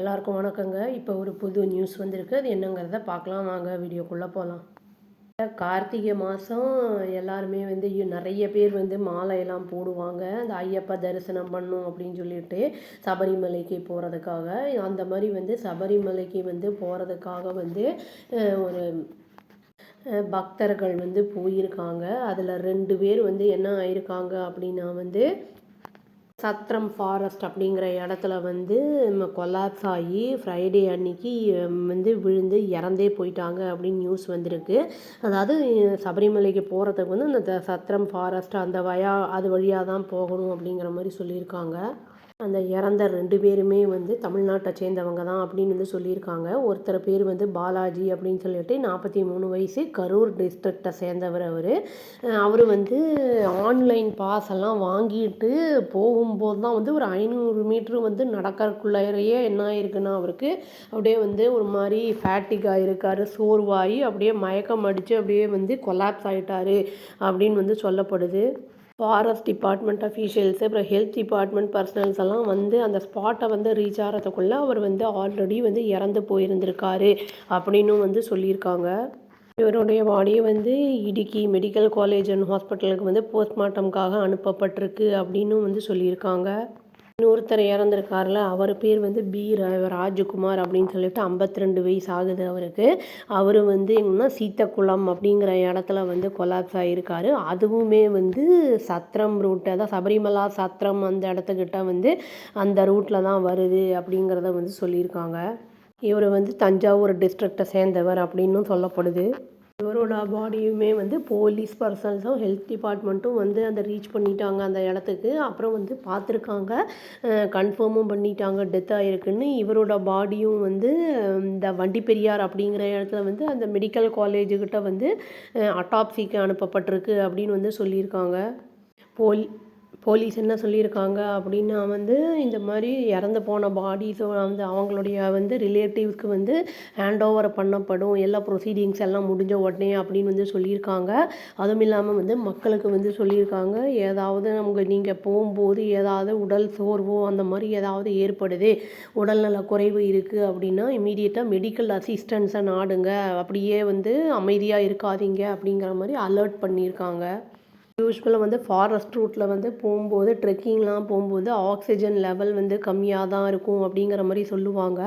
எல்லாருக்கும் வணக்கங்க. இப்போ ஒரு புது நியூஸ் வந்திருக்கு. அது என்னங்கிறத பார்க்கலாம் வாங்க, வீடியோக்குள்ளே போகலாம். கார்த்திகை மாதம் எல்லாருமே வந்து நிறைய பேர் வந்து மாலையெல்லாம் போடுவாங்க. அந்த ஐயப்ப தரிசனம் பண்ணும் அப்படின்னு சொல்லிட்டு சபரிமலைக்கு போகிறதுக்காக. அந்த மாதிரி வந்து சபரிமலைக்கு வந்து போகிறதுக்காக வந்து ஒரு பக்தர்கள் வந்து போயிருக்காங்க. அதில் 2 பேர் வந்து என்ன ஆயிருக்காங்க அப்படின்னா வந்து சத்திரம் ஃபாரஸ்ட் அப்படிங்கிற இடத்துல வந்து கொலாப்ஸ் ஆகி ஃப்ரைடே அன்னைக்கு வந்து விழுந்து இறந்தே போயிட்டாங்க அப்படின்னு நியூஸ் வந்திருக்கு. அதாவது சபரிமலைக்கு போகிறதுக்கு வந்து அந்த சத்திரம் ஃபாரஸ்ட் அந்த அது வழியாக தான் போகணும் அப்படிங்கிற மாதிரி சொல்லியிருக்காங்க. அந்த இறந்த 2 பேருமே வந்து தமிழ்நாட்டை சேர்ந்தவங்க தான் அப்படின்னு வந்து சொல்லியிருக்காங்க. ஒருத்தர் பேர் வந்து பாலாஜி அப்படின்னு சொல்லிட்டு 43 வயசு, கரூர் டிஸ்ட்ரிக்டை சேர்ந்தவர். அவர் வந்து ஆன்லைன் பாஸ் எல்லாம் வாங்கிட்டு போகும்போது தான் வந்து ஒரு 500 மீட்ரு வந்து நடக்கிறக்குள்ளேயே என்ன ஆயிருக்குன்னா அவருக்கு அப்படியே வந்து ஒரு மாதிரி ஃபேட்டிக் ஆகிருக்காரு, சோர்வாகி அப்படியே மயக்கம் அடித்து அப்படியே வந்து கொலாப்ஸ் ஆகிட்டாரு அப்படின்னு வந்து சொல்லப்படுது. ஃபாரஸ்ட் டிபார்ட்மெண்ட் அஃபீஷியல்ஸு அப்புறம் ஹெல்த் டிபார்ட்மெண்ட் பர்சனல்ஸ் எல்லாம் வந்து அந்த ஸ்பாட்டை வந்து ரீச் ஆகிறதுக்குள்ளே அவர் வந்து ஆல்ரெடி வந்து இறந்து போயிருந்திருக்காரு அப்படின்னும் வந்து சொல்லியிருக்காங்க. இவருடைய பாடியை வந்து இடுக்கி மெடிக்கல் காலேஜ் அண்ட் ஹாஸ்பிட்டலுக்கு வந்து போஸ்ட்மார்ட்டம்காக அனுப்பப்பட்டிருக்கு அப்படின்னும் வந்து சொல்லியிருக்காங்க. இன்னொருத்தர் இறந்துருக்கார்ல, அவர் பேர் வந்து ராஜகுமார் அப்படின்னு சொல்லிட்டு 52 வயசு ஆகுது அவருக்கு. அவர் வந்து எங்கன்னா சீத்தக்குளம் அப்படிங்கிற இடத்துல வந்து கொலாப்ஸ் ஆகியிருக்காரு. அதுவுமே வந்து சத்திரம் ரூட்டு, அதான் சபரிமலா சத்திரம் அந்த இடத்துக்கிட்ட வந்து அந்த ரூட்டில் தான் வருது அப்படிங்கிறத வந்து சொல்லியிருக்காங்க. இவர் வந்து தஞ்சாவூர் டிஸ்ட்ரிக்டை சேர்ந்தவர் அப்படின்னும் சொல்லப்படுது. இவரோட பாடியுமே வந்து போலீஸ் பர்சன்ஸும் ஹெல்த் டிபார்ட்மெண்ட்டும் வந்து அந்த ரீச் பண்ணிட்டாங்க அந்த இடத்துக்கு. அப்புறம் வந்து பார்த்துருக்காங்க, கன்ஃபார்மும் பண்ணிட்டாங்க டெத் ஆகிருக்குன்னு. இவரோட பாடியும் வந்து இந்த வண்டிப்பெரியார் அப்படிங்கிற இடத்துல வந்து அந்த மெடிக்கல் காலேஜுக்கிட்ட வந்து அட்டாப்சிக்கு அனுப்பப்பட்டிருக்கு அப்படின்னு வந்து சொல்லியிருக்காங்க. போலீஸ் என்ன சொல்லியிருக்காங்க அப்படின்னா வந்து இந்த மாதிரி இறந்து போன பாடிஸோ வந்து அவங்களுடைய வந்து ரிலேட்டிவ்ஸ்க்கு வந்து ஹேண்ட் ஓவர் பண்ணப்படும், எல்லா ப்ரொசீடிங்ஸ் எல்லாம் முடிஞ்ச உடனே அப்படின்னு வந்து சொல்லியிருக்காங்க. அதுவும் இல்லாமல் வந்து மக்களுக்கு வந்து சொல்லியிருக்காங்க, ஏதாவது நீங்கள் போகும்போது ஏதாவது உடல் சோர்வோ அந்த மாதிரி ஏதாவது ஏற்படுது, உடல்நல குறைவு இருக்குது அப்படின்னா இமீடியட்டாக மெடிக்கல் அசிஸ்டன்ஸை நாடுங்க, அப்படியே வந்து அமைதியாக இருக்காதீங்க அப்படிங்கிற மாதிரி அலர்ட் பண்ணியிருக்காங்க. யூஸ்வலாக வந்து ஃபாரஸ்ட் ரூட்டில் வந்து போகும்போது ட்ரெக்கிங்லாம் போகும்போது ஆக்சிஜன் லெவல் வந்து கம்மியாக தான் இருக்கும் அப்படிங்கிற மாதிரி சொல்லுவாங்க.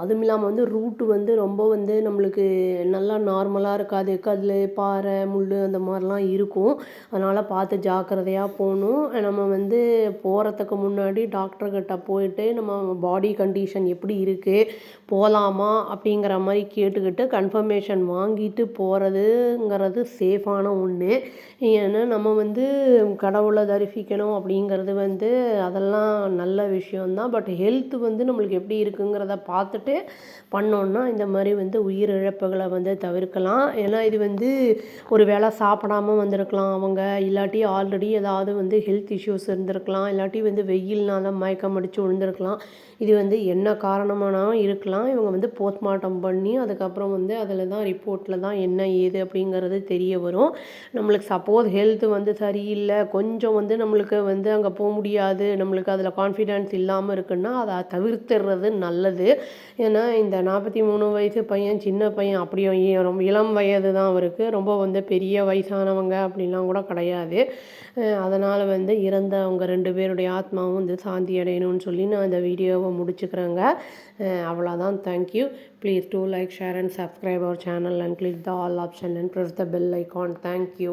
அதுவும் இல்லாமல் வந்து ரூட்டு வந்து ரொம்ப வந்து நம்மளுக்கு நல்லா நார்மலாக இருக்காது, கல் பாறை முள் அந்த மாதிரிலாம் இருக்கும். அதனால் பார்த்து ஜாக்கிரதையாக போகணும். நம்ம வந்து போகிறதுக்கு முன்னாடி டாக்டர்கிட்ட போயிட்டு நம்ம பாடி கண்டிஷன் எப்படி இருக்குது, போகலாமா அப்படிங்கிற மாதிரி கேட்டுக்கிட்டு கன்ஃபர்மேஷன் வாங்கிட்டு போகிறதுங்கிறது சேஃபான ஒன்று. ஏன்னா நம்ம வந்து கடவுளை தரிசிக்கணும் அப்படிங்கிறது வந்து அதெல்லாம் நல்ல விஷயந்தான். பட் ஹெல்த்து வந்து நம்மளுக்கு எப்படி இருக்குங்கிறத பார்த்துட்டு பண்ணோன்னா இந்த மாதிரி வந்து உயிரிழப்புகளை வந்து தவிர்க்கலாம். ஏன்னா இது வந்து ஒரு வேளை சாப்பிடாமல் வந்திருக்கலாம் அவங்க, இல்லாட்டி ஆல்ரெடி ஏதாவது வந்து ஹெல்த் இஷ்யூஸ் இருந்திருக்கலாம், இல்லாட்டி வந்து வெயில்னால மயக்கம் அடித்து விழுந்திருக்கலாம். இது வந்து என்ன காரணமானாலும் இருக்கலாம். இவங்க வந்து போஸ்ட்மார்ட்டம் பண்ணி அதுக்கப்புறம் வந்து அதில் தான் ரிப்போர்ட்டில் தான் என்ன ஏது அப்படிங்கிறது தெரிய வரும். நம்மளுக்கு சப்போஸ் ஹெல்த்து வந்து சரியில்லை, கொஞ்சம் வந்து நம்மளுக்கு வந்து அங்கே போக முடியாது, நம்மளுக்கு அதில் கான்ஃபிடென்ஸ் இல்லாமல் இருக்குன்னா அதை தவிர்த்துடுறது நல்லது. ஏன்னா இந்த 43 வயசு பையன் சின்ன பையன், அப்படியே ரொம்ப இளம் வயது தான் அவருக்கு, ரொம்ப வந்து பெரிய வயசானவங்க அப்படின்லாம் கூட கிடையாது. அதனால் வந்து இறந்த அவங்க 2 பேருடைய ஆத்மாவும் வந்து சாந்தி அடையணும்னு சொல்லி நான் இந்த வீடியோவை முடிச்சுக்கிறேங்க. அவ்வளோதான். Thank you. Please do like, share and subscribe our channel and click the all option and press the bell icon. Thank you.